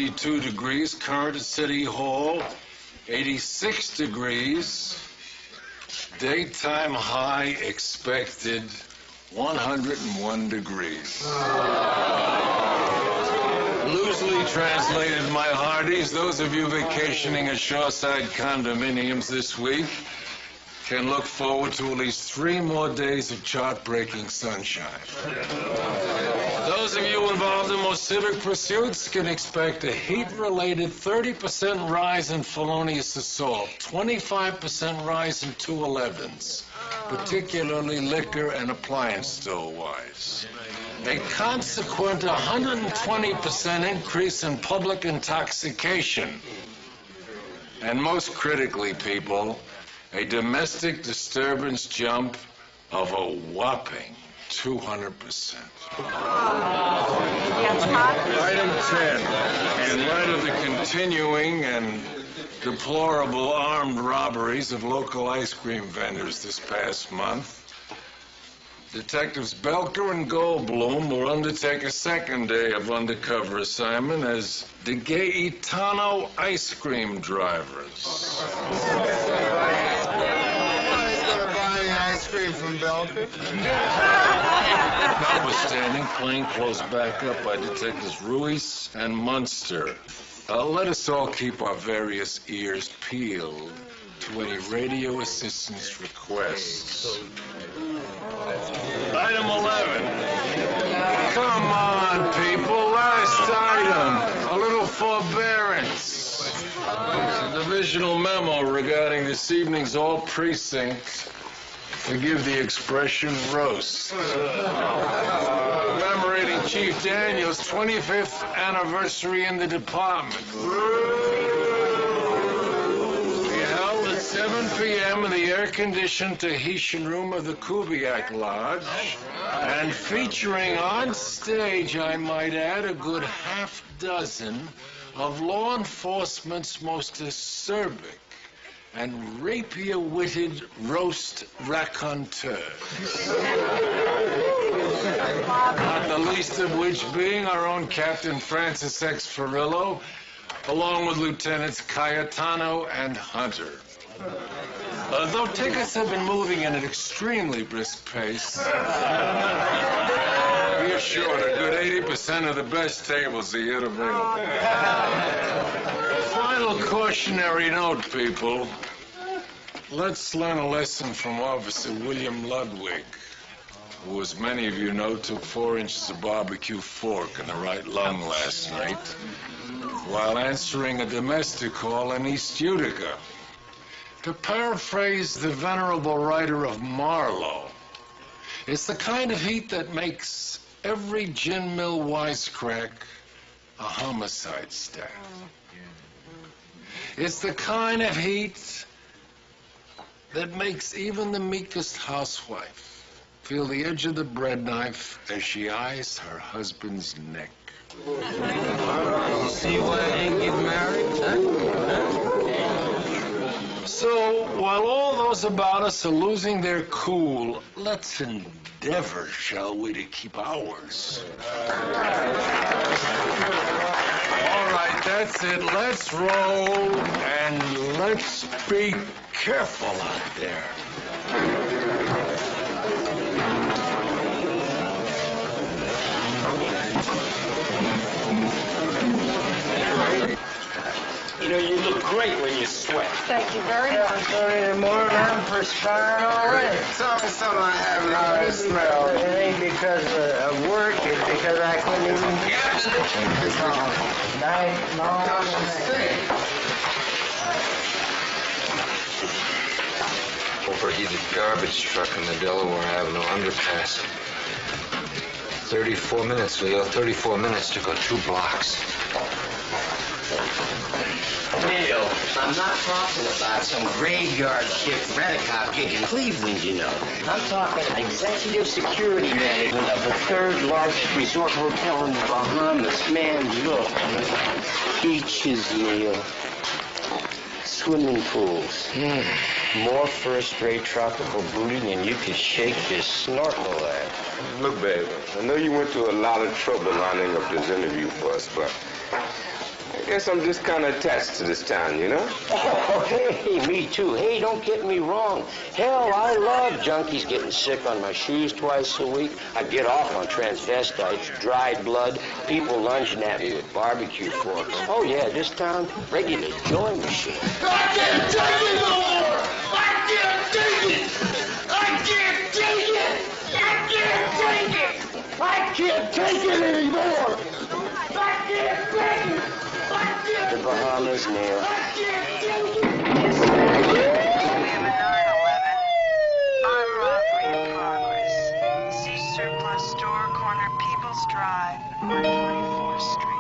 82 degrees, current at City Hall, 86 degrees. Daytime high expected 101 degrees. Loosely translated, my hearties, those of you vacationing at shoreside condominiums this week can look forward to at least 3 more days of chart-breaking sunshine. Those of you involved in more civic pursuits can expect a heat-related 30% rise in felonious assault, 25% rise in 211s, particularly liquor and appliance store-wise. A consequent 120% increase in public intoxication. And most critically, people, a domestic disturbance jump of a whopping 200%. Item 10. In light of the continuing and deplorable armed robberies of local ice cream vendors this past month, Detectives Belker and Goldblum will undertake a second day of undercover assignment as DeGaetano ice cream drivers. Buying ice cream from Belker. Notwithstanding plainclothes backup by Detectives Ruiz and Munster, let us all keep our various ears peeled to any radio assistance requests. Item 11. Come on, people. Last item. A little forbearance. A divisional memo regarding this evening's all-precinct, forgive the expression, roast. Commemorating Chief Daniel's 25th anniversary in the department. 7 p.m. in the air-conditioned Tahitian room of the Kubiak Lodge, and featuring on stage, I might add, a good half dozen of law enforcement's most acerbic and rapier-witted roast raconteurs. Not the least of which being our own Captain Francis X. Farillo, along with Lieutenants Cayetano and Hunter. Though tickets have been moving at an extremely brisk pace, be assured a good 80% of the best tables are yet available. Final cautionary note, people. Let's learn a lesson from Officer William Ludwig, who, as many of you know, took 4 inches of barbecue fork in the right lung last night while answering a domestic call in East Utica. To paraphrase the venerable writer of Marlowe, it's the kind of heat that makes every gin mill wisecrack a homicide stat. It's the kind of heat that makes even the meekest housewife feel the edge of the bread knife as she eyes her husband's neck. You see why I didn't get married, huh? So, while all those about us are losing their cool, let's endeavor, shall we, to keep ours. All right, that's it. Let's roll, and let's be careful out there. You know, you look great when you sweat. Thank you very much. More than I'm perspiring already. Tell me something I haven't already smelled. It ain't because of work, it's because I couldn't even get it. Overheated garbage truck in the Delaware Avenue underpass. 34 minutes, Leo. 34 minutes to go 2 blocks. Neil, I'm not talking about some graveyard shift rent-a-cop gig in Cleveland, you know. I'm talking executive security management of the 3rd largest resort hotel in the Bahamas. Man, look. Beaches, Neil. Swimming pools. More first-rate tropical booty than you could shake your snorkel at. Look, baby, I know you went through a lot of trouble lining up this interview for us, but Guess I'm just kind of attached to this town, you know? Oh, hey, me too. Hey, don't get me wrong. Hell, I love junkies getting sick on my shoes twice a week. I get off on transvestites, dried blood, people lunging at me with barbecue forks. Oh, yeah, this town, regular joy machine. I can't take it no more! I can't take it! I can't take it! I can't take it! I can't take it anymore! I can't take it! The Bahamas, Neil. I can't take it! We have a 911. I'm robbery in progress. See surplus store, corner Peoples Drive, 144th Street.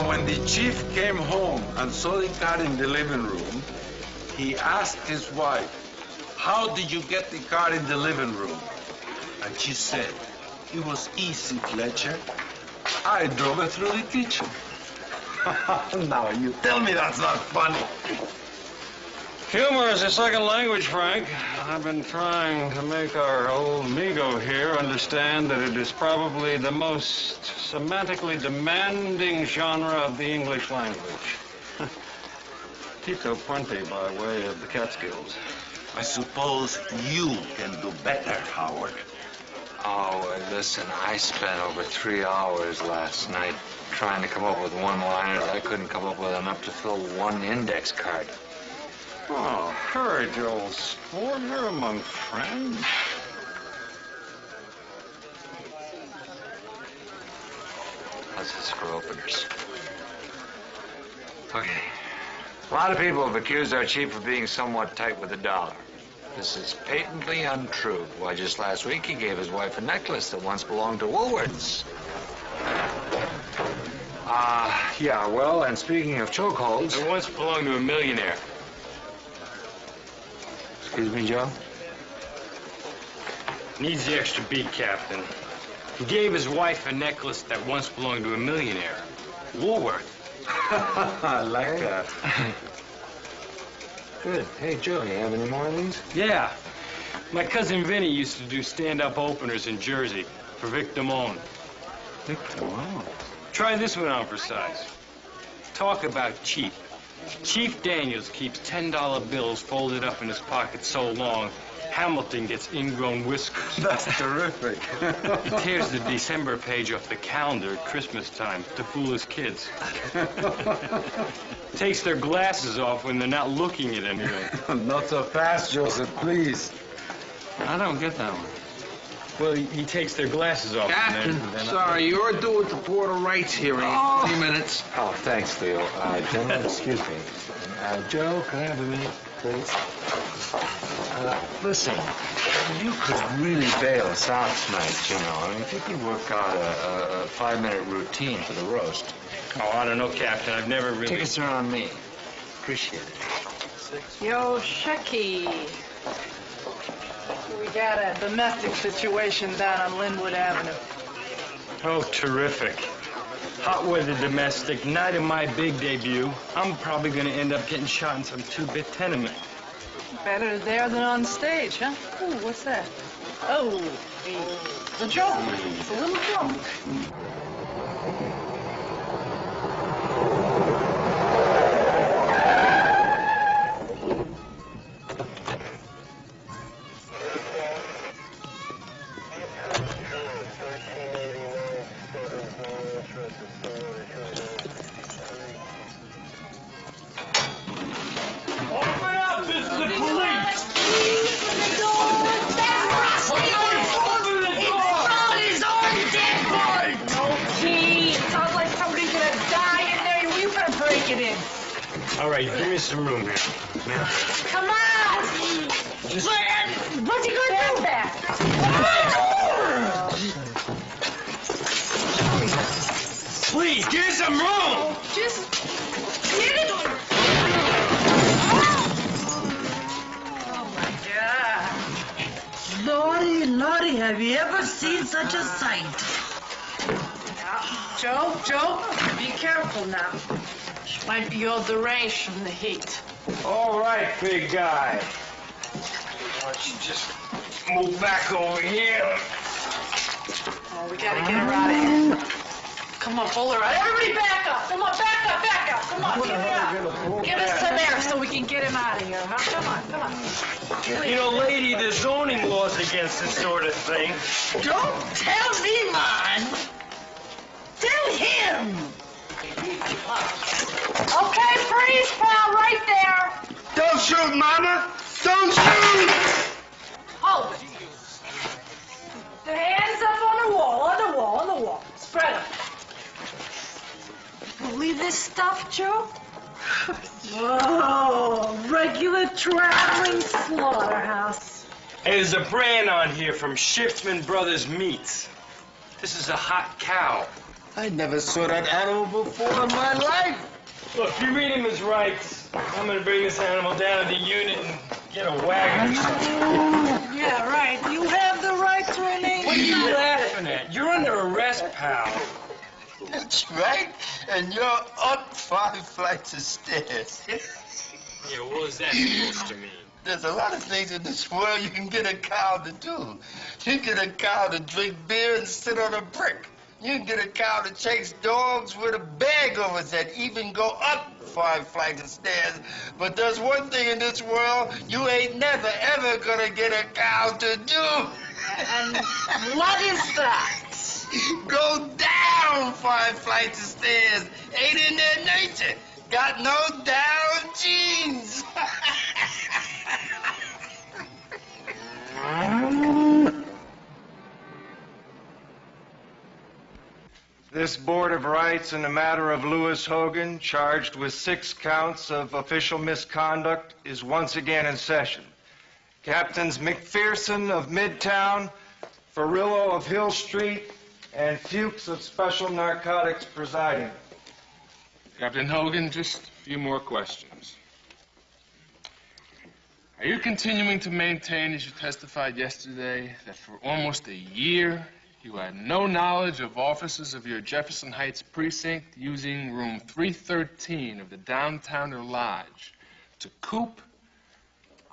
When the chief came home and saw the car in the living room, he asked his wife, "How did you get the car in the living room?" And she said, "It was easy, Fletcher. I drove it through the kitchen." Now you tell me that's not funny. Humor is a second language, Frank. I've been trying to make our old amigo here understand that it is probably the most semantically demanding genre of the English language. Tito Puente by way of the Catskills. I suppose you can do better, Howard. Oh, listen, I spent over 3 hours last night trying to come up with one-liners. I couldn't come up with enough to fill one index card. Oh, courage, old sport. You're among friends. How's this for openers? Okay. A lot of people have accused our chief of being somewhat tight with the dollar. This is patently untrue. Why, just last week he gave his wife a necklace that once belonged to Woolworths. Yeah, well, and speaking of chokeholds... It once belonged to a millionaire. Excuse me, Joe? Needs the extra beat, Captain. He gave his wife a necklace that once belonged to a millionaire. Woolworth. I like that. Good. Hey, Joe, you have any more of these? Yeah. My cousin Vinny used to do stand-up openers in Jersey for Vic Damone. Wow. Try this one on for size. Talk about cheap. Chief Daniels keeps $10 bills folded up in his pocket so long, Hamilton gets ingrown whiskers. That's terrific. He tears the December page off the calendar at Christmas time to fool his kids. Takes their glasses off when they're not looking at anything. Not so fast, Joseph, please. I don't get that one. Well, he takes their glasses off. Captain, sorry, you're due at the Board of Rights hearing in 3 minutes. Oh, thanks, Leo. Gentlemen, excuse me. Joe, can I have a minute, please? Listen, you could really bail us out tonight, you know. I mean, if you could work out a 5-minute routine for the roast. Oh, I don't know, Captain. I've never really... Tickets are on me. Appreciate it. Yo, Shecky. We got a domestic situation down on Linwood Avenue. Oh, terrific. Hot weather domestic, night of my big debut. I'm probably gonna end up getting shot in some two-bit tenement. Better there than on stage, huh? Ooh, what's that? Oh, the joke. It's a little joke. Open up! This is the police! Get in. All right, give me some room here. Now. Come on! What's he gonna do there? Please, give me some room! Just get it. Oh my God. Lordy, Lordy, have you ever seen such a sight? Joe, be careful now. She might be all deranged from the heat. All right, big guy. Why don't you just move back over here? Oh, we gotta get her out of here. Come on, pull her out. Everybody back up. Come on, back up. Come on, get her out. Give us some air so we can get him out of here, huh? Come on. You know, lady, there's zoning laws against this sort of thing. Don't tell me mine. Tell him. Okay, freeze, pal, right there. Don't shoot, Mama! Don't shoot! Hold it. The hands up on the wall. Spread them. Believe this stuff, Joe? Whoa, regular traveling slaughterhouse. Hey, there's a brand on here from Shiftman Brothers Meats. This is a hot cow. I never saw that animal before in my life. Look, if you read him his rights, I'm gonna bring this animal down to the unit and get a wagon. Yeah, right. You have the right to remain. What are you laughing at? You're under arrest, pal. That's right. And you're up 5 flights of stairs. Yeah, what was that supposed to mean? There's a lot of things in this world you can get a cow to do. You can get a cow to drink beer and sit on a brick. You can get a cow to chase dogs with a bag over its head, even go up 5 flights of stairs. But there's one thing in this world you ain't never, ever gonna get a cow to do. And what is that? Go down 5 flights of stairs. Ain't in their nature. Got no down genes. This Board of Rights in the matter of Lewis Hogan, charged with 6 counts of official misconduct, is once again in session. Captains McPherson of Midtown, Farillo of Hill Street, and Fuchs of Special Narcotics presiding. Captain Hogan, just a few more questions. Are you continuing to maintain, as you testified yesterday, that for almost a year you had no knowledge of officers of your Jefferson Heights precinct using room 313 of the Downtowner Lodge to coop,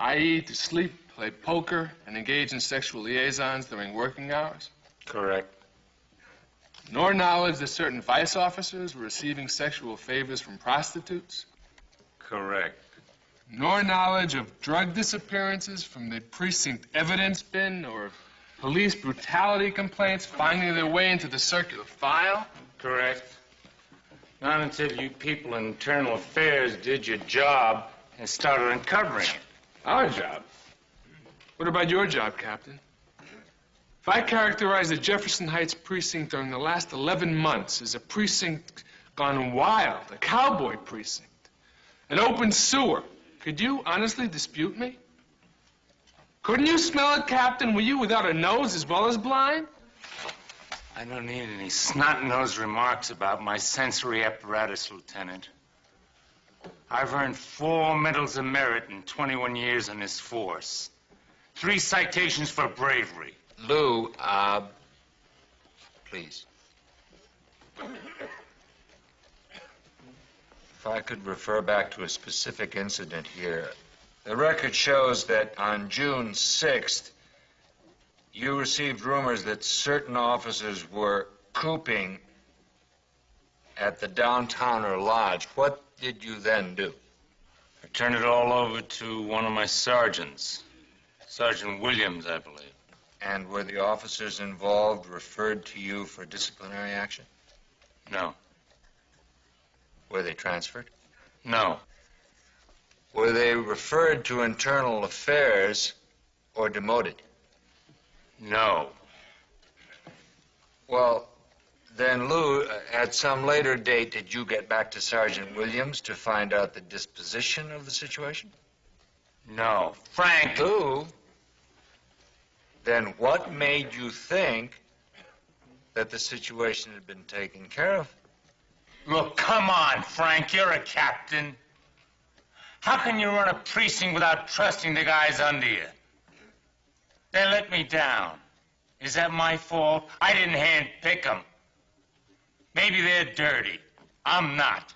i.e. to sleep, play poker, and engage in sexual liaisons during working hours? Correct. Nor knowledge that certain vice officers were receiving sexual favors from prostitutes? Correct. Nor knowledge of drug disappearances from the precinct evidence bin or police brutality complaints finding their way into the circular file? Correct. Not until you people in internal affairs did your job and started uncovering it. Our job? What about your job, Captain? If I characterize the Jefferson Heights precinct during the last 11 months as a precinct gone wild, a cowboy precinct, an open sewer, could you honestly dispute me? Couldn't you smell it, Captain? Were you without a nose as well as blind? I don't need any snot-nosed remarks about my sensory apparatus, Lieutenant. I've earned 4 medals of merit in 21 years in this force. 3 citations for bravery. Lou, please. If I could refer back to a specific incident here. The record shows that on June 6th, you received rumors that certain officers were cooping at the Downtowner Lodge. What did you then do? I turned it all over to one of my sergeants. Sergeant Williams, I believe. And were the officers involved referred to you for disciplinary action? No. Were they transferred? No. Were they referred to internal affairs or demoted? No. Well, then, Lou, at some later date, did you get back to Sergeant Williams to find out the disposition of the situation? No. Frank! Lou, then what made you think that the situation had been taken care of? Look, come on, Frank. You're a captain. How can you run a precinct without trusting the guys under you? They let me down. Is that my fault? I didn't handpick them. Maybe they're dirty. I'm not.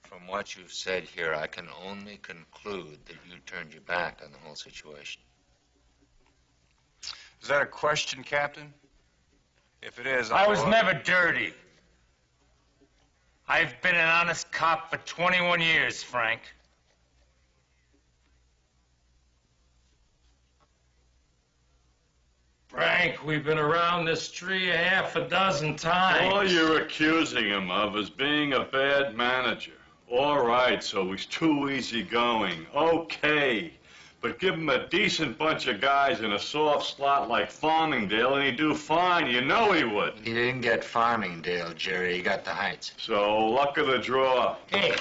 From what you've said here, I can only conclude that you turned your back on the whole situation. Is that a question, Captain? If it is, I was never dirty. I've been an honest cop for 21 years, Frank. Frank, we've been around this tree half a dozen times. All you're accusing him of is being a bad manager. All right, so he's too easygoing. Okay. But give him a decent bunch of guys in a soft slot like Farmingdale, and he'd do fine. You know he would. He didn't get Farmingdale, Jerry. He got the Heights. So, luck of the draw. Hey,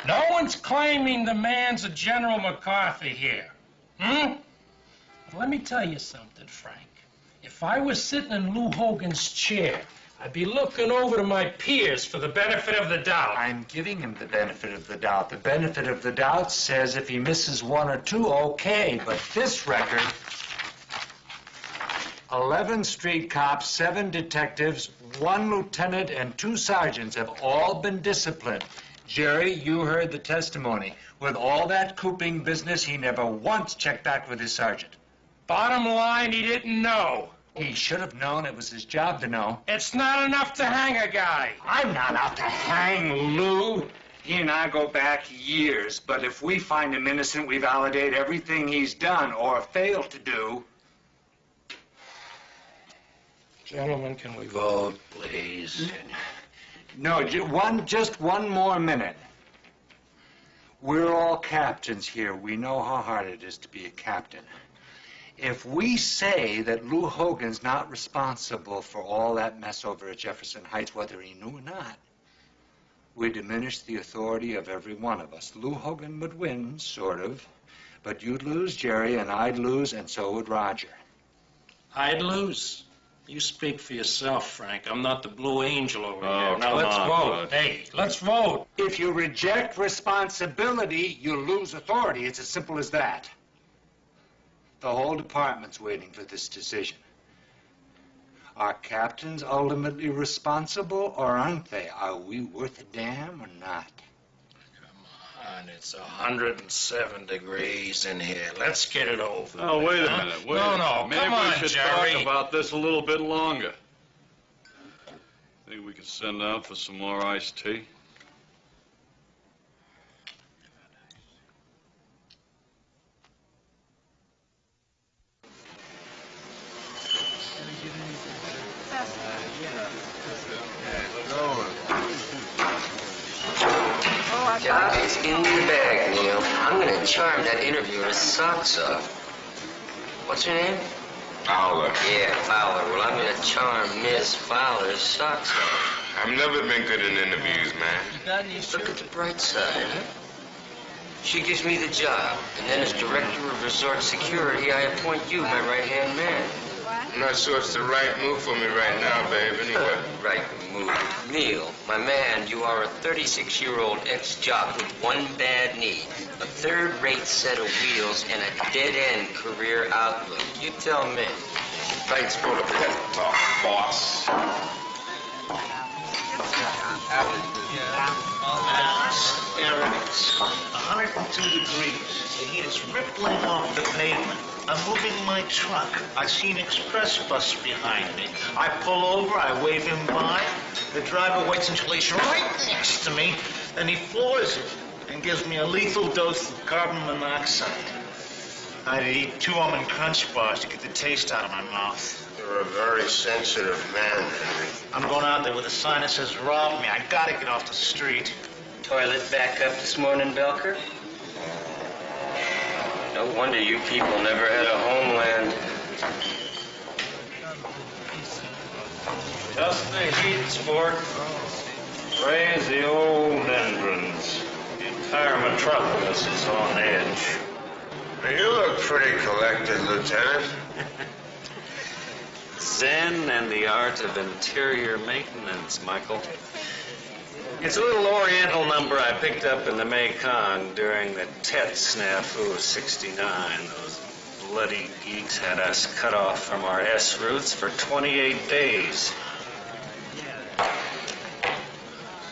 no one's claiming the man's a General McCarthy here. But let me tell you something, Frank. If I was sitting in Lou Hogan's chair, I'd be looking over to my peers for the benefit of the doubt. I'm giving him the benefit of the doubt. The benefit of the doubt says if he misses 1 or 2, okay. But this record, 11 street cops, 7 detectives, 1 lieutenant, and 2 sergeants have all been disciplined. Jerry, you heard the testimony. With all that cooping business, he never once checked back with his sergeant. Bottom line, he didn't know. He should have known. It was his job to know. It's not enough to hang a guy. I'm not out to hang Lou. He and I go back years, but if we find him innocent, we validate everything he's done or failed to do. Gentlemen, can we vote, please? No, just one more minute. We're all captains here. We know how hard it is to be a captain. If we say that Lou Hogan's not responsible for all that mess over at Jefferson Heights, whether he knew or not, we diminish the authority of every one of us. Lou Hogan would win, sort of, but you'd lose, Jerry, and I'd lose, and so would Roger. I'd lose. You speak for yourself, Frank. I'm not the Blue Angel over Oh, here. Now come let's on, vote. Bud. Hey, let's vote. If you reject responsibility, you lose authority. It's as simple as that. The whole department's waiting for this decision. Are captains ultimately responsible, or aren't they? Are we worth a damn or not? Come on, it's 107 degrees in here. Let's get it over. Oh, wait a huh? minute. Wait No, a minute. no, Maybe come on, we should Jerry. talk about this a little bit longer. Think we could send out for some more iced tea? Job is in the bag, Neil. I'm gonna charm that interviewer's socks off. What's her name? Fowler. Yeah, Fowler. Well, I'm gonna charm Miss Fowler's socks off. I've never been good in interviews, man. Look at the bright side, huh? She gives me the job, and then as director of resort security, I appoint you my right-hand man. What? I'm not sure it's the right move for me right now, babe, anyway. Right move. Neil, my man, you are a 36-year-old ex-jock with one bad knee, a third-rate set of wheels, and a dead-end career outlook. You tell me. Thanks for the pep talk, boss. There it is. 102 degrees. The heat is rippling off the pavement. I'm moving my truck. I see an express bus behind me. I pull over, I wave him by. The driver waits until he's right next to me, then he floors it and gives me a lethal dose of carbon monoxide. I'd eat 2 almond crunch bars to get the taste out of my mouth. You're a very sensitive man, Henry. I'm going out there with a sign that says, rob me. I gotta get off the street. Toilet back up this morning, Belker? No wonder you people never had a homeland. Just the heat, sport. Raise the old dendrons. The entire metropolis is on edge. You look pretty collected, Lieutenant. Zen and the art of interior maintenance, Michael. It's a little Oriental number I picked up in the Mekong during the Tet snafu of '69. Those bloody geeks had us cut off from our S routes for 28 days.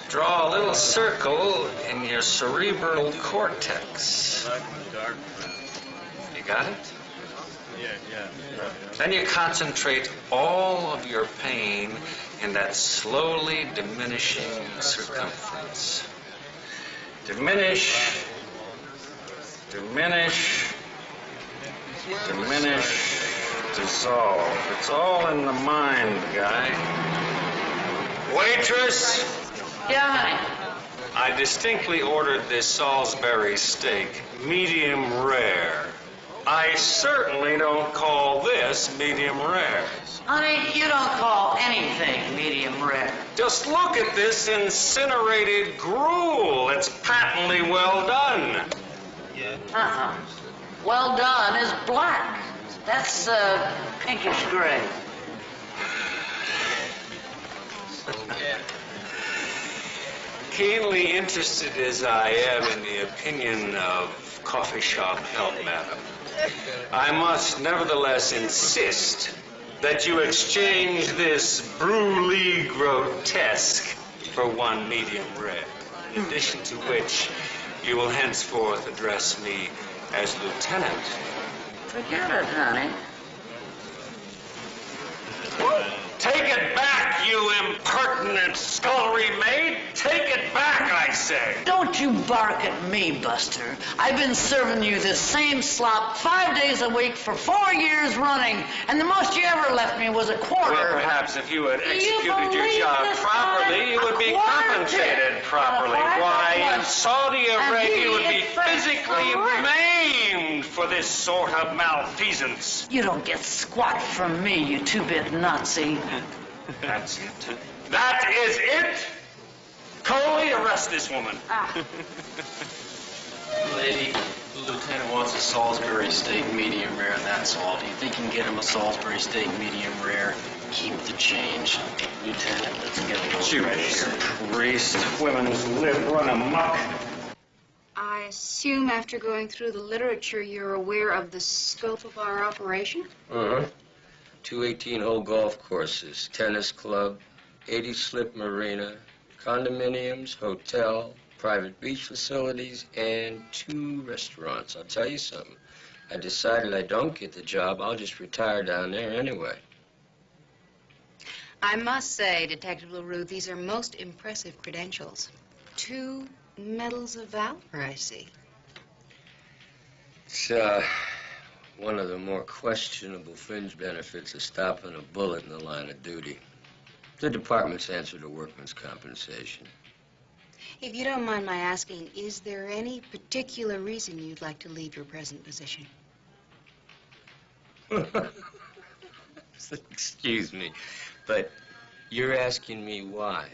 Draw a little circle in your cerebral cortex. You got it? Yeah. Then you concentrate all of your pain in that slowly diminishing circumference. Diminish, diminish, diminish, dissolve. It's all in the mind, guy. Waitress! Yeah, honey. I distinctly ordered this Salisbury steak, medium rare. I certainly don't call this medium rare. Honey, you don't call anything medium rare. Just look at this incinerated gruel. It's patently well done. Uh-huh. Well done is black. That's pinkish gray. Keenly interested as I am in the opinion of coffee shop help, madam, I must nevertheless insist that you exchange this brulee grotesque for one medium rare, in addition to which you will henceforth address me as lieutenant. Forget it, honey. Take it back, you impertinent scullery maid! Take it back, I say! Don't you bark at me, Buster. I've been serving you this same slop 5 days a week for 4 years running, and the most you ever left me was a quarter. Well, perhaps if you had executed your job properly, you would be compensated properly. Why, in Saudi Arabia, you would be physically maimed for this sort of malfeasance. You don't get squat from me, you two-bit Nazi. That's it. That is it! Coley, arrest this woman. Lady, the lieutenant wants a Salisbury steak medium rare, that's all. Do you think you can get him a Salisbury steak medium rare? Keep the change. Lieutenant, let's get a little right here. Priest, women's lip run amok. I assume after going through the literature, you're aware of the scope of our operation? Uh-huh. 2 18-hole golf courses, tennis club, 80-slip marina, condominiums, hotel, private beach facilities, and 2 restaurants. I'll tell you something. I decided I don't get the job, I'll just retire down there anyway. I must say, Detective LaRue, these are most impressive credentials. 2 medals of valor, I see. It's, one of the more questionable fringe benefits of stopping a bullet in the line of duty. The department's answer to workman's compensation. If you don't mind my asking, is there any particular reason you'd like to leave your present position? Excuse me, but you're asking me why?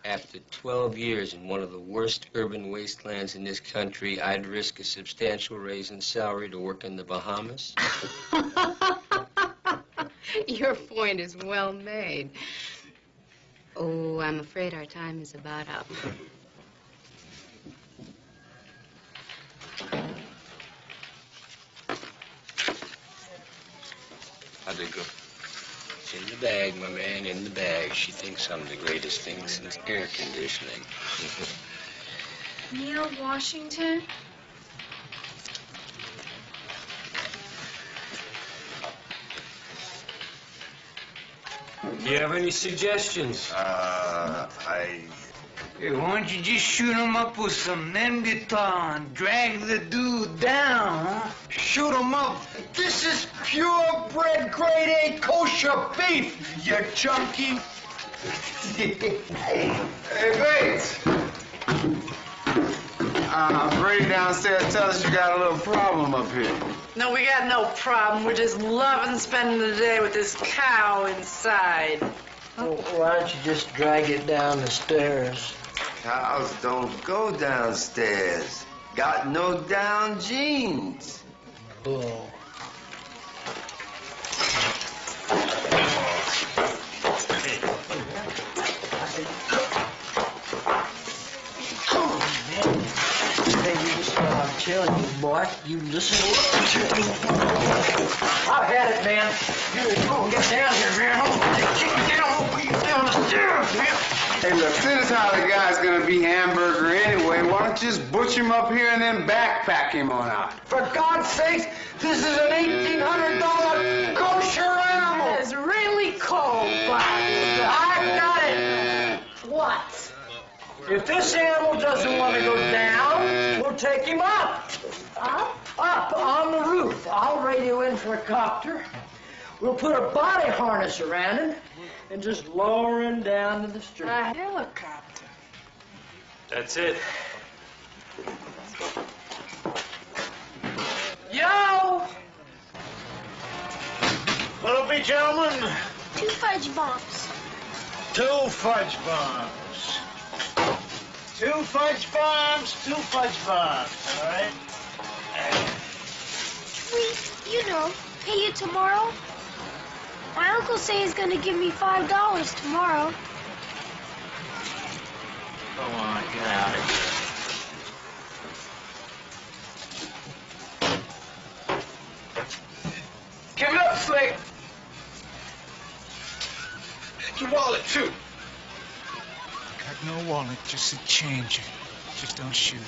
After 12 years in one of the worst urban wastelands in this country, I'd risk a substantial raise in salary to work in the Bahamas? Your point is well made. Oh, I'm afraid our time is about up. How'd they go? It's in the bag, my man, in the bag. She thinks I'm the greatest thing since air conditioning. Neil Washington? Do you have any suggestions? Hey, why don't you just shoot him up with some Menditon? Drag the dude down, huh? Shoot him up. This is purebred grade A kosher beef, you junkie. Hey, Bates. Brady downstairs tell us you got a little problem up here. No, we got no problem. We're just loving spending the day with this cow inside. Well, why don't you just drag it down the stairs? Cows don't go downstairs. Got no down genes. Bull. I'm telling you, boy, you listen to me. I've had it, man. Get down here, man. Get on, put you down the stairs, man. Hey, look, since how the guy's gonna be hamburger anyway, why don't you just butcher him up here and then backpack him on out? For God's sakes, this is an $1,800 kosher animal. It's really cold, Bob. I got it. What? If this animal doesn't want to go down, we'll take him up. Up? Up on the roof. I'll radio in for a copter. We'll put a body harness around him and just lower him down to the street. A helicopter. That's it. Yo! What'll be, gentlemen? 2 fudge bombs. 2 fudge bombs. 2 fudge bombs, 2 fudge bombs, all right? Sweet, you know, pay you tomorrow. My uncle say he's gonna give me $5 tomorrow. Come on, get out of here. Give it up, Slick. Your wallet, too. Got no wallet, just a change. Just don't shoot.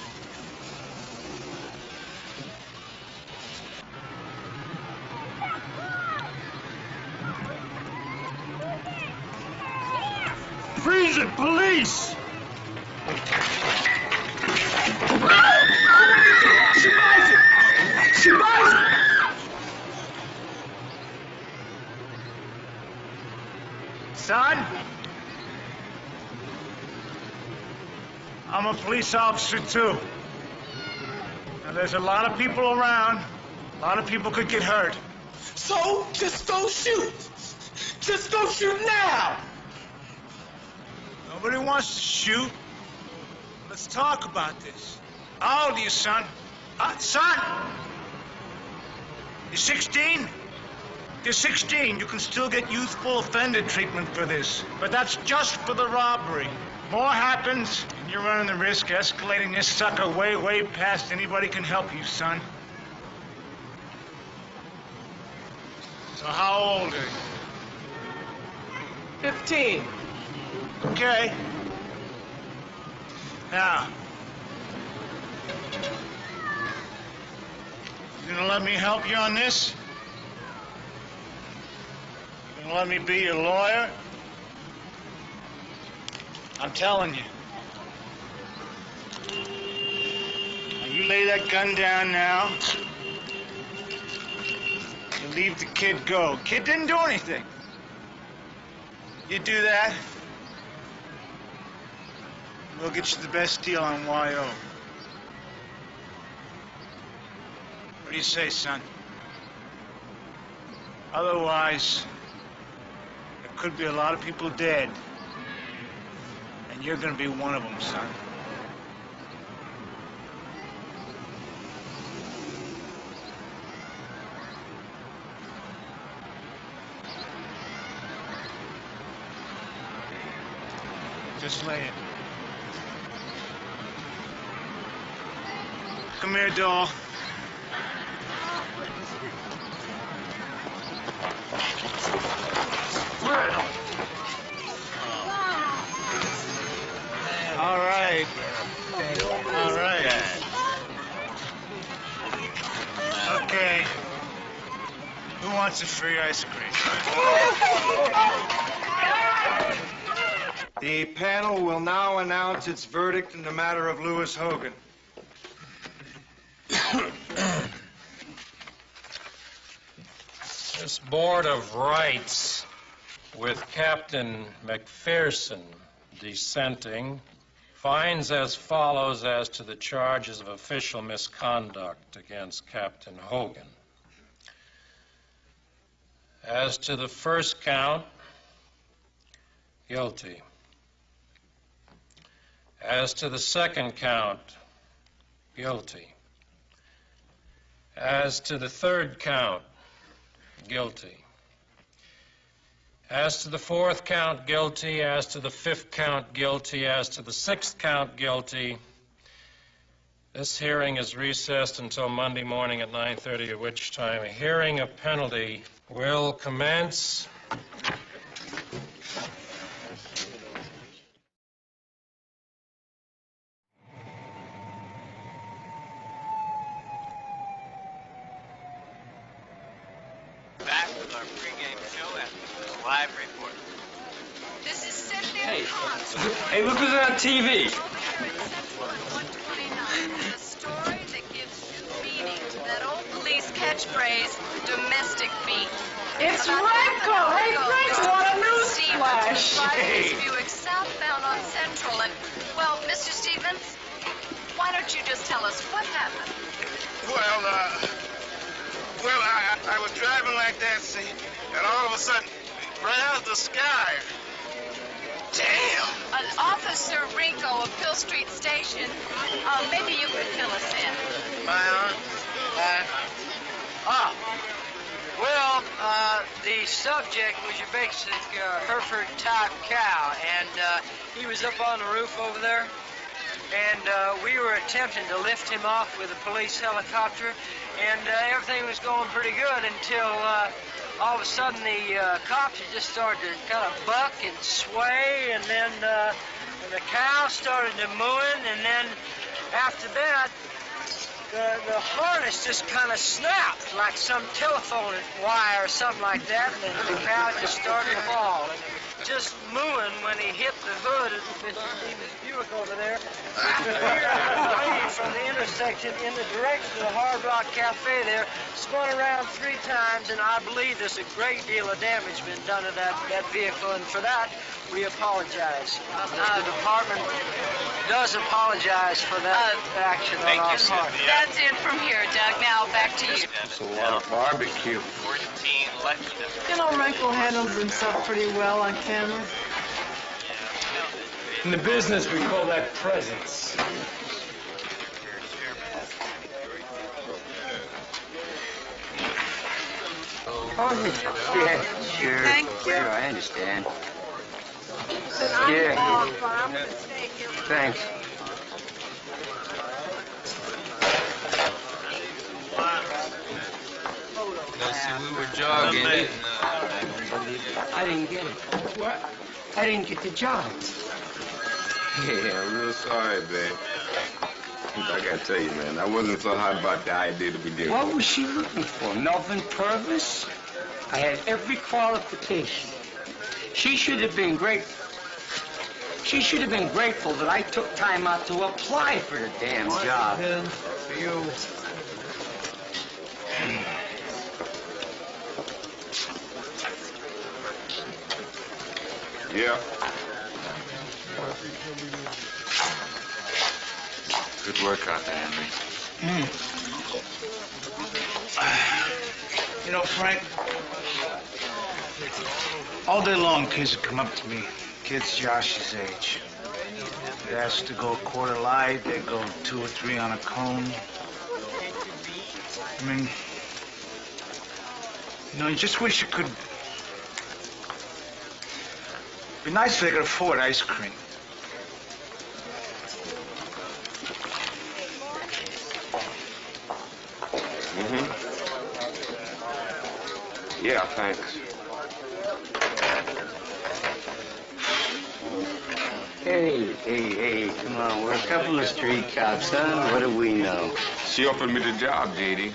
Freeze it, police! She buys it! She buys it! Son? I'm a police officer, too. Now, there's a lot of people around. A lot of people could get hurt. So, just go shoot. Just go shoot now. Nobody wants to shoot. Let's talk about this. How old are you, son? Son! You're 16? If you're 16, you can still get youthful offender treatment for this. But that's just for the robbery. More happens, and you're running the risk of escalating this sucker way, way past anybody can help you, son. So how old are you? 15. Okay. Now, you gonna let me help you on this? You gonna let me be your lawyer? I'm telling you. Now, you lay that gun down now. You leave the kid go. Kid didn't do anything. You do that, we'll get you the best deal on YO. What do you say, son? Otherwise, there could be a lot of people dead, and you're gonna be one of them, son. Just lay it. Come here, doll. All right. All right. Okay. Who wants a free ice cream? The panel will now announce its verdict in the matter of Lewis Hogan. This Board of Rights, with Captain McPherson dissenting, finds as follows as to the charges of official misconduct against Captain Hogan. As to the first count, guilty. As to the second count, guilty. As to the third count, guilty. As to the fourth count, guilty. As to the fifth count, guilty. As to the sixth count, guilty. This hearing is recessed until Monday morning at 9:30, at which time a hearing of penalty will commence. Back with our pregame show after the live report. This is Cynthia Hey, Cox. hey, look who's on TV. A story that gives new meaning to that old police catchphrase, domestic beat. It's Franco! Hey, Franco, what a news flash! Hey. Buick southbound on Central and, well, Mr. Stevens, why don't you just tell us what happened? Well, I was driving like that, see, and all of a sudden, right out of the sky, damn! Officer Rinko of Pill Street Station, maybe you could fill us in. The subject was your basic Hereford type cow, and he was up on the roof over there, and we were attempting to lift him off with a police helicopter, and everything was going pretty good until all of a sudden the cops just started to kind of buck and sway, and then the cow started to mooing, and then after that, the harness just kind of snapped like some telephone wire or something like that, and the cow just started to fall. And just mooing when he hit the hood of Mr. Stevens' Buick over there. From the intersection in the direction of the Hard Rock Cafe there, spun around 3 times, and I believe there's a great deal of damage been done to that vehicle, and for that, we apologize. The department does apologize for that action on our part. That's it from here, Doug. Now back to you. It's a lot of barbecue. 14 lucky. You know, Franco handles himself pretty well on camera. In the business, we call that presence. Oh, yeah, sure. Thank you. Sure, I understand. Yeah. Thanks. No, see, we were jogging and, I didn't get it. What? I didn't get the job. yeah, I'm real sorry, babe. I gotta tell you, man, I wasn't so hot about the idea to begin with. What was she looking for? Melvin Purvis? I had every qualification. She should have been grateful. She should have been grateful that I took time out to apply for the damn job. For you. Yeah. Good work out there, Henry. You know, Frank, all day long kids would come up to me, kids Josh's age. They'd ask to go quarter light, they'd go 2 or 3 on a cone. I mean, you know, you just wish you could... It'd be nice if they could afford ice cream. Yeah, thanks. Hey, come on. We're a couple of street cops, huh? What do we know? She offered me the job, J.D.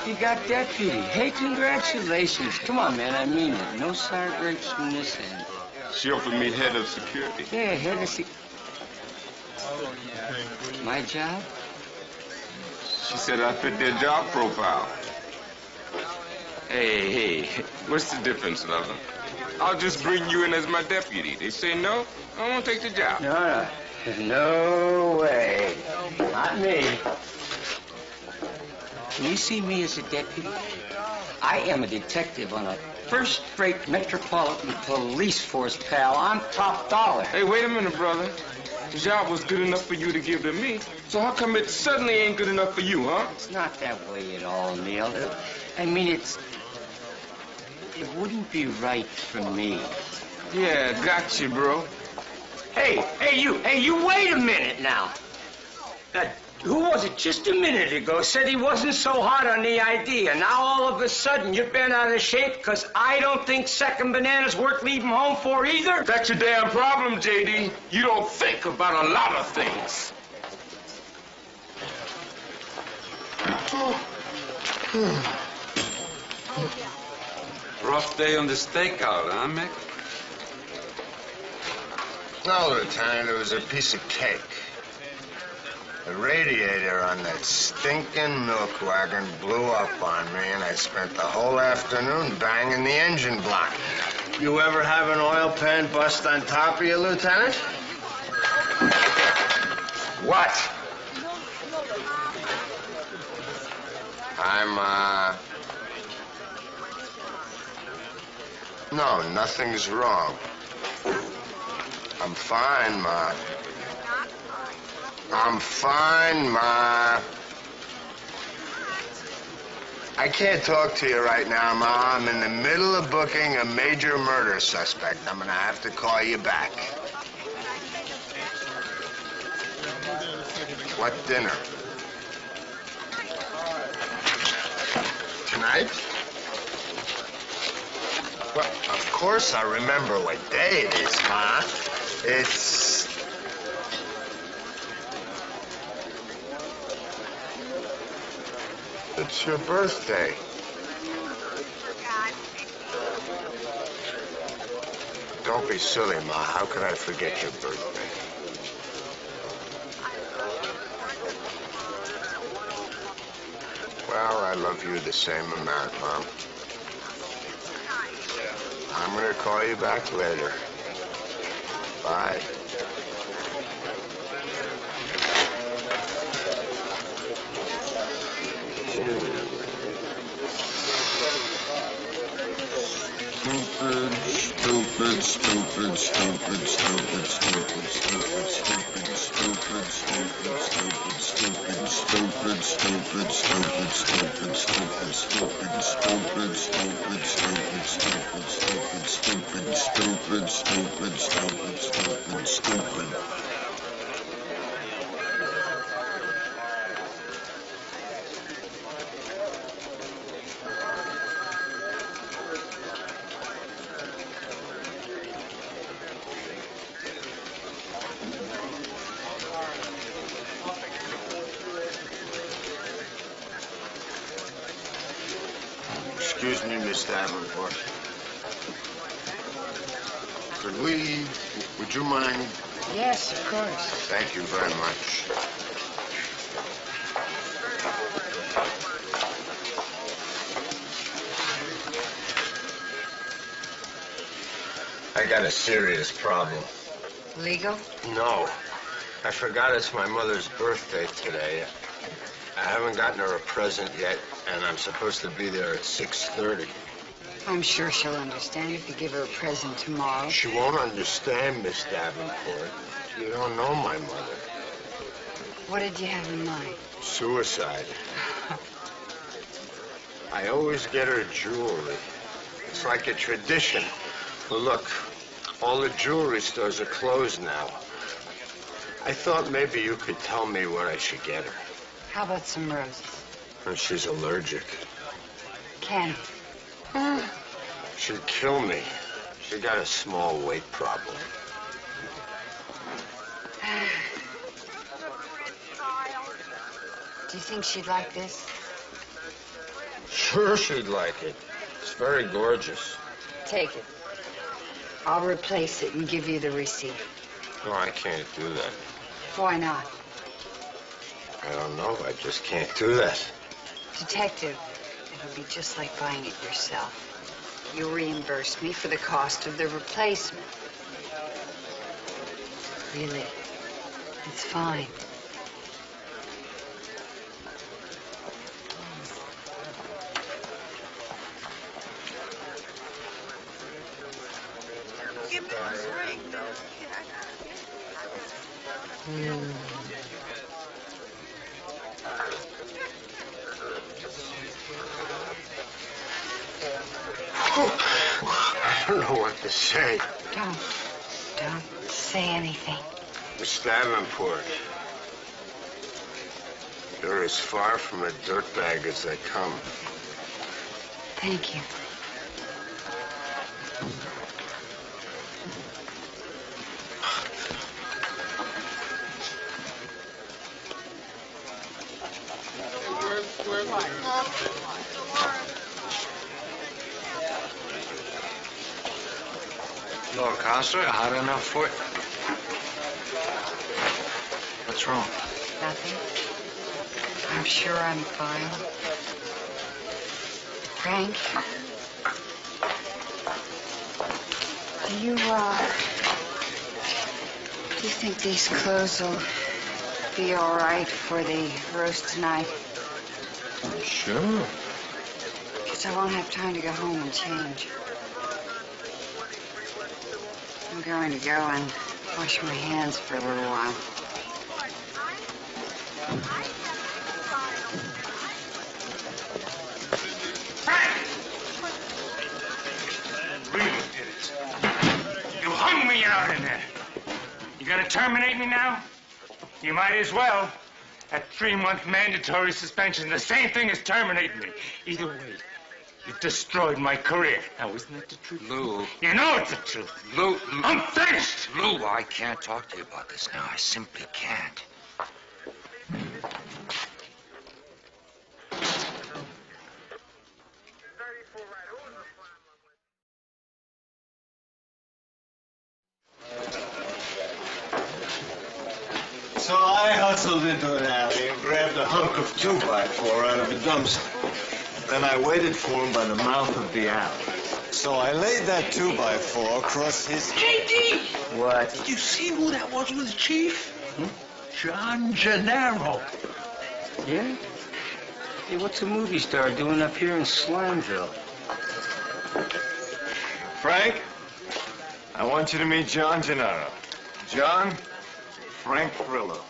You got deputy. Hey, congratulations. Come on, man, I mean it. No sour grapes from this end. She offered me head of security. Yeah, head of security. My job? She said I fit their job profile. Hey, what's the difference, lover? I'll just bring you in as my deputy. They say no, I won't take the job. No way. Not me. Can you see me as a deputy? I am a detective on a first-rate metropolitan police force, pal. I'm top dollar. Hey, wait a minute, brother. The job was good enough for you to give to me, so how come it suddenly ain't good enough for you, huh? It's not that way at all, Neil. I mean, it wouldn't be right for me. Yeah, gotcha, bro. Hey, you wait a minute now. Who was it just a minute ago said he wasn't so hot on the idea? Now all of a sudden you've been out of shape because I don't think second banana's worth leaving home for either? That's your damn problem, J.D. You don't think about a lot of things. Rough day on the stakeout, huh, Mick? No, Lieutenant, it was a piece of cake. The radiator on that stinking milk wagon blew up on me, and I spent the whole afternoon banging the engine block. You ever have an oil pan bust on top of you, Lieutenant? What? No, nothing's wrong. I'm fine, Ma. I'm fine, Ma. I can't talk to you right now, Ma. I'm in the middle of booking a major murder suspect. I'm gonna have to call you back. What dinner? Tonight? Well, of course I remember what day it is, Ma. It's your birthday. Don't be silly, Ma. How could I forget your birthday? Well, I love you the same amount, Mom. I'm gonna call you back later. Bye. Excuse me, Miss Davenport. Would you mind? Yes, of course. Thank you very much. I got a serious problem. Legal? No. I forgot it's my mother's birthday today. I haven't gotten her a present yet, and I'm supposed to be there at 6:30. I'm sure she'll understand if you give her a present tomorrow. She won't understand, Miss Davenport. You don't know my mother. What did you have in mind? Suicide. I always get her jewelry. It's like a tradition. Well, look, all the jewelry stores are closed now. I thought maybe you could tell me what I should get her. How about some roses? And she's allergic. Ken. She'd kill me. She got a small weight problem. Do you think she'd like this? Sure she'd like it. It's very gorgeous. Take it. I'll replace it and give you the receipt. No, I can't do that. Why not? I don't know. I just can't do that. Detective, it'll be just like buying it yourself. You'll reimburse me for the cost of the replacement. Really, it's fine. Give me this ring. I don't know what to say. Don't say anything. Miss Davenport, you're as far from a dirtbag as they come. Thank you. Look, Counselor, hot enough for you? What's wrong? Nothing. I'm sure I'm fine. Frank? Do you think these clothes will be all right for the roast tonight? Sure. Because I won't have time to go home and change. I'm going to go and wash my hands for a little while. You hung me out in there. You gonna terminate me now? You might as well. That 3-month mandatory suspension, the same thing as terminating me. Either way, you destroyed my career. Now, isn't that the truth? Lou. You know it's the truth. Lou. I'm finished. Lou, I can't talk to you about this now. I simply can't. So I hustled into an alley and grabbed a hunk of 2x4 out of a dumpster. Then I waited for him by the mouth of the alley. So I laid that 2x4 across his... JD! What? Did you see who that was with the chief? John Gennaro. Yeah? Hey, what's a movie star doing up here in Slimeville? Frank, I want you to meet John Gennaro. John, Frank Grillo.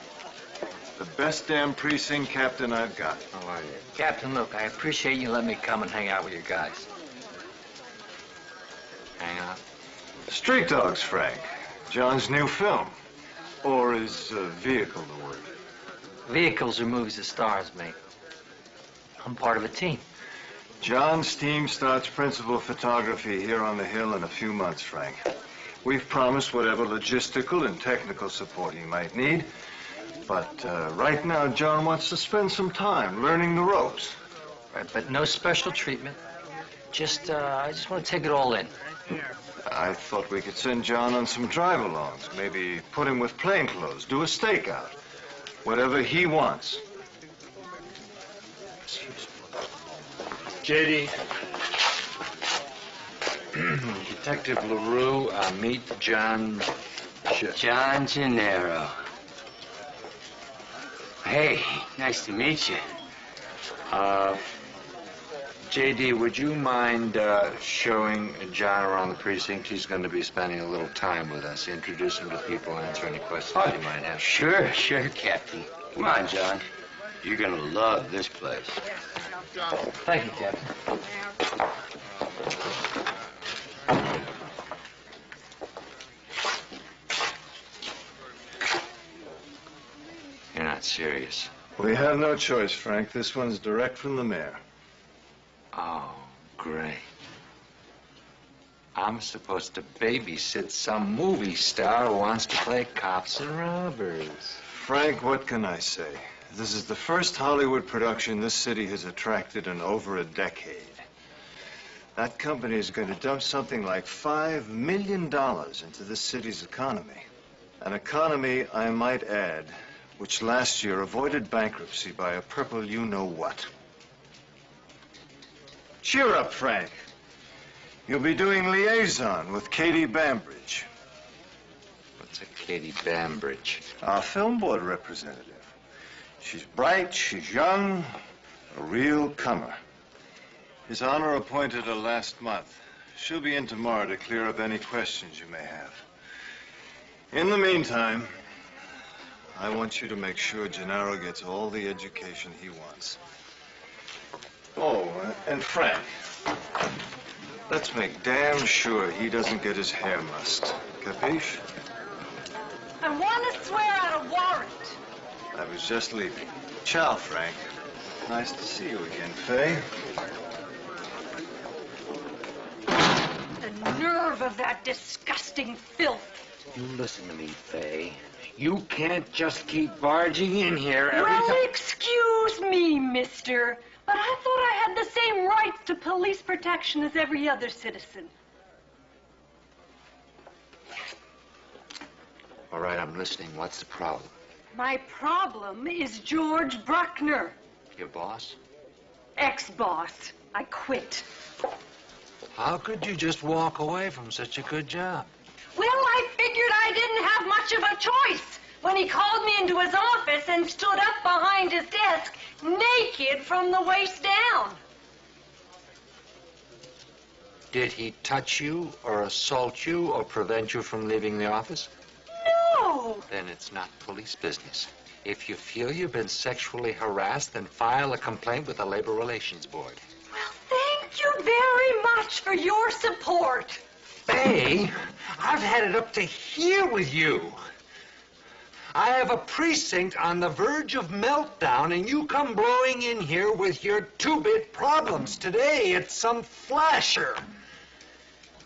The best damn precinct captain I've got. How are you? Captain, look, I appreciate you letting me come and hang out with your guys. Hang out? Street Dogs, Frank. John's new film. Or is vehicle the word? Vehicles are movies that stars make. I'm part of a team. John's team starts principal photography here on the Hill in a few months, Frank. We've promised whatever logistical and technical support he might need. But right now, John wants to spend some time learning the ropes. Right, but no special treatment. I just want to take it all in. I thought we could send John on some drive-alongs. Maybe put him with plainclothes, do a stakeout. Whatever he wants. JD. Detective LaRue, meet John Gennaro. Hey, nice to meet you. JD, would you mind showing John around the precinct? He's going to be spending a little time with us. Introduce him to people, answer any questions you might have. Sure, Captain. Come on, John. You're gonna love this place. Thank you, Captain. You're not serious. We have no choice, Frank. This one's direct from the mayor. Oh, great. I'm supposed to babysit some movie star who wants to play cops and robbers. Frank, what can I say? This is the first Hollywood production this city has attracted in over a decade. That company is going to dump something like $5 million into this city's economy. An economy, I might add, which last year avoided bankruptcy by a purple you-know-what. Cheer up, Frank. You'll be doing liaison with Katie Bambridge. What's a Katie Bambridge? Our film board representative. She's bright, she's young, a real comer. His Honor appointed her last month. She'll be in tomorrow to clear up any questions you may have. In the meantime, I want you to make sure Gennaro gets all the education he wants. Oh, and Frank, let's make damn sure he doesn't get his hair mussed. Capiche? I want to swear out a warrant. I was just leaving. Ciao, Frank. Nice to see you again, Faye. The nerve of that disgusting filth. You listen to me, Faye. You can't just keep barging in here every time. Well, excuse me, mister, but I thought I had the same rights to police protection as every other citizen. All right, I'm listening. What's the problem? My problem is George Bruckner, Your boss? ex-boss. I quit. How could you just walk away from such a good job? Well, I figured I didn't have much of a choice when he called me into his office and stood up behind his desk, naked from the waist down. Did he touch you or assault you or prevent you from leaving the office? No. Then it's not police business. If you feel you've been sexually harassed, then file a complaint with the Labor Relations Board. Thank you very much for your support. Faye, I've had it up to here with you. I have a precinct on the verge of meltdown, and you come blowing in here with your two-bit problems. Today, it's some flasher.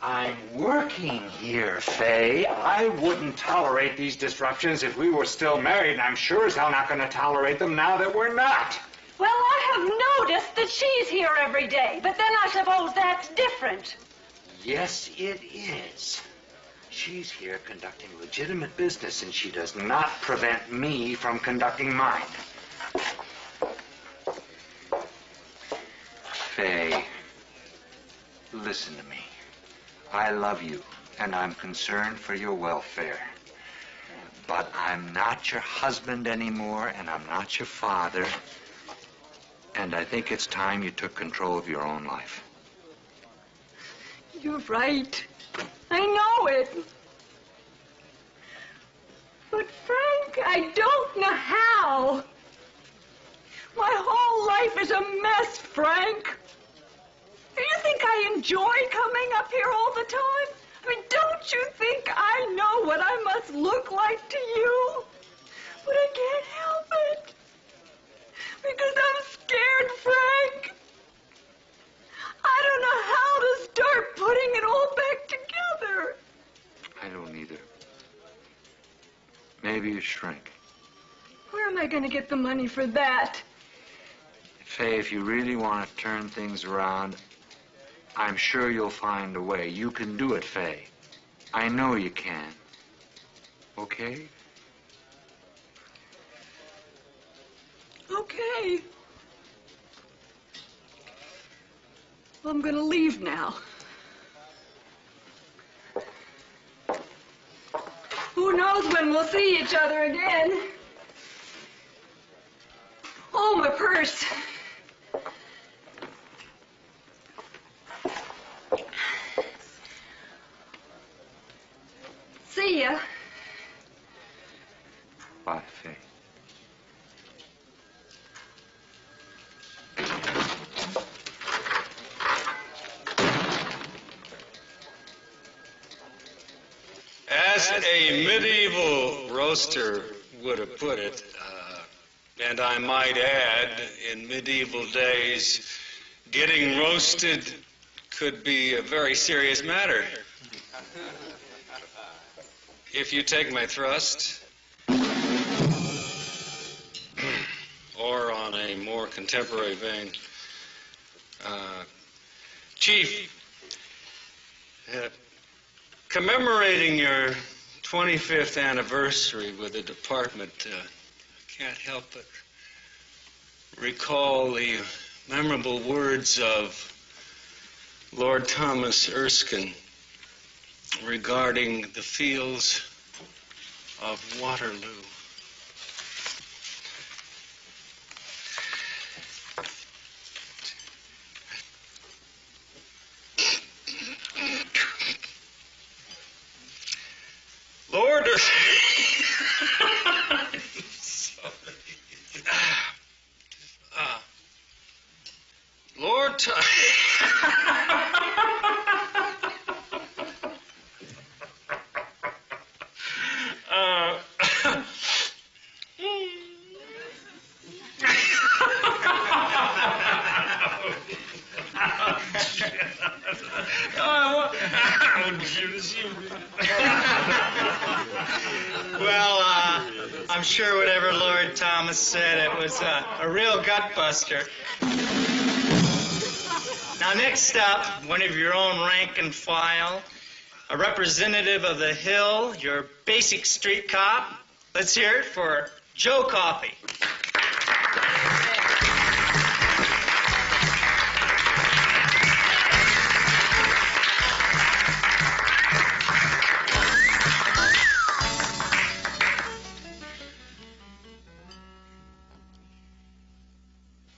I'm working here, Faye. I wouldn't tolerate these disruptions if we were still married, and I'm sure as hell not going to tolerate them now that we're not. Well, I have noticed that she's here every day, but then I suppose that's different. Yes, it is. She's here conducting legitimate business, and she does not prevent me from conducting mine. Faye, listen to me. I love you, and I'm concerned for your welfare. But I'm not your husband anymore, and I'm not your father. And I think it's time you took control of your own life. You're right. I know it. But Frank, I don't know how. My whole life is a mess, Frank. Do you think I enjoy coming up here all the time? I mean, don't you think I know what I must look like to you? But I can't help it. Because I'm scared, Frank. I don't know how to start putting it all back together. I don't either. Maybe you shrink. Where am I going to get the money for that? Faye, if you really want to turn things around, I'm sure you'll find a way. You can do it, Faye. I know you can. Okay? Okay. Well, I'm going to leave now. Who knows when we'll see each other again? Oh, my purse. See ya. Bye, Faye. As a medieval roaster would have put it, And I might add, in medieval days, getting roasted could be a very serious matter. If you take my thrust, or on a more contemporary vein, Chief, commemorating your 25th anniversary with the department, can't help but recall the memorable words of Lord Thomas Erskine regarding the fields of Waterloo. Lord, Lord, Well, I'm sure whatever Lord Thomas said, it was a real gut buster. Now, next up, one of your own rank and file, a representative of the Hill, your basic street cop. Let's hear it for Joe Coffey.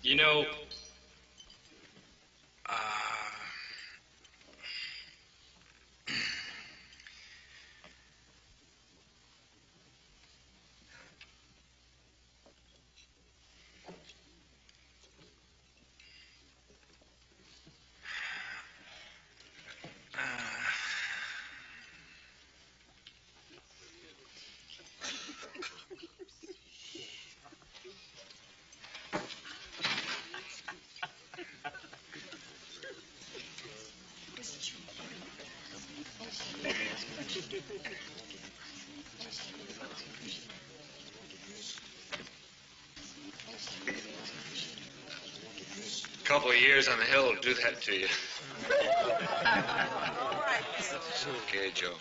You know, a couple of years on the Hill will do that to you. Okay, Joe.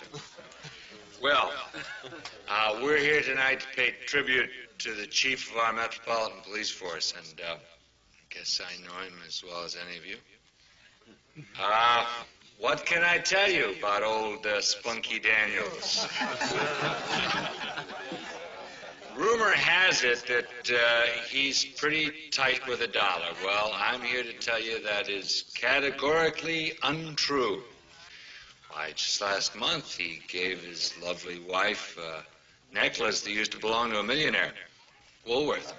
Well, we're here tonight to pay tribute to the chief of our Metropolitan Police Force, and I guess I know him as well as any of you. What can I tell you about old Spunky Daniels? Rumor has it that he's pretty tight with a dollar. Well, I'm here to tell you that is categorically untrue. Why, just last month he gave his lovely wife a necklace that used to belong to a millionaire, Woolworth.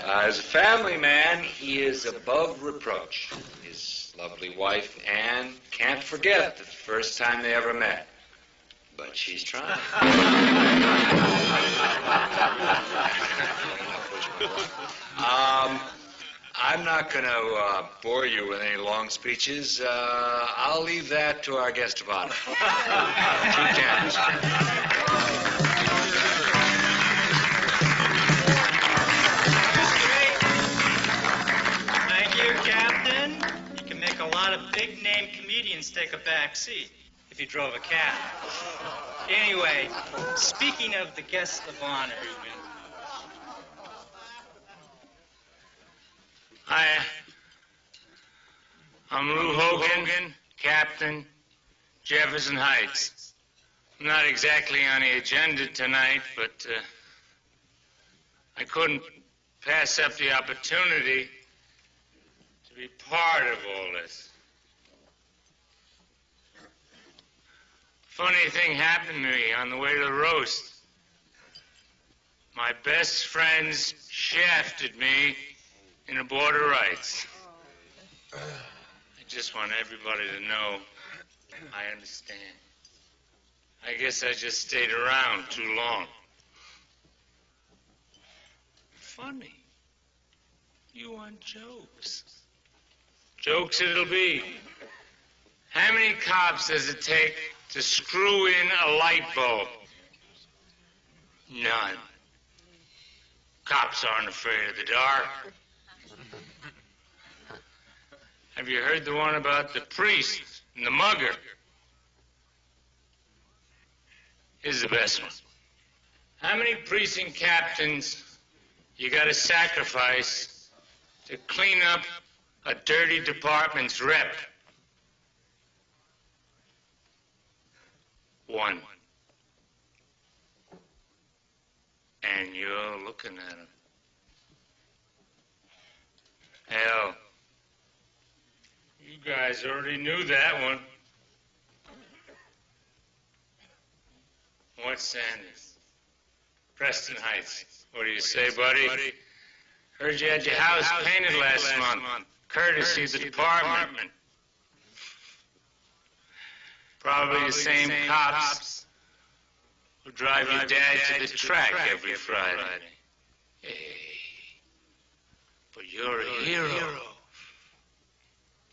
As a family man, he is above reproach. His lovely wife, Anne, can't forget the first time they ever met. But she's trying. I'm not going to bore you with any long speeches. I'll leave that to our guest of honor. Chief Daniels. Thank you, Captain. You can make a lot of big-name comedians take a back seat if you drove a cab. Anyway, speaking of the guest of honor, I'm Lou Hogan, Captain, Jefferson Heights. I'm not exactly on the agenda tonight, but I couldn't pass up the opportunity to be part of all this. Funny thing happened to me on the way to the roast. My best friends shafted me in a Border Rights. I just want everybody to know I understand. I guess I just stayed around too long. funny. You want jokes. Jokes it'll be. How many cops does it take to screw in a light bulb? None. Cops aren't afraid of the dark. Have you heard the one about the priest and the mugger? Here's the best one. How many precinct captains you gotta sacrifice to clean up a dirty department's rep? One. And you're looking at him. Hell, you guys already knew that one. What's Sanders? Preston Heights. What do you say, buddy? Heard you had your house painted last month. Courtesy of the department. Probably the same cops who drive your dad to the track every Friday. Hey, but you're a hero.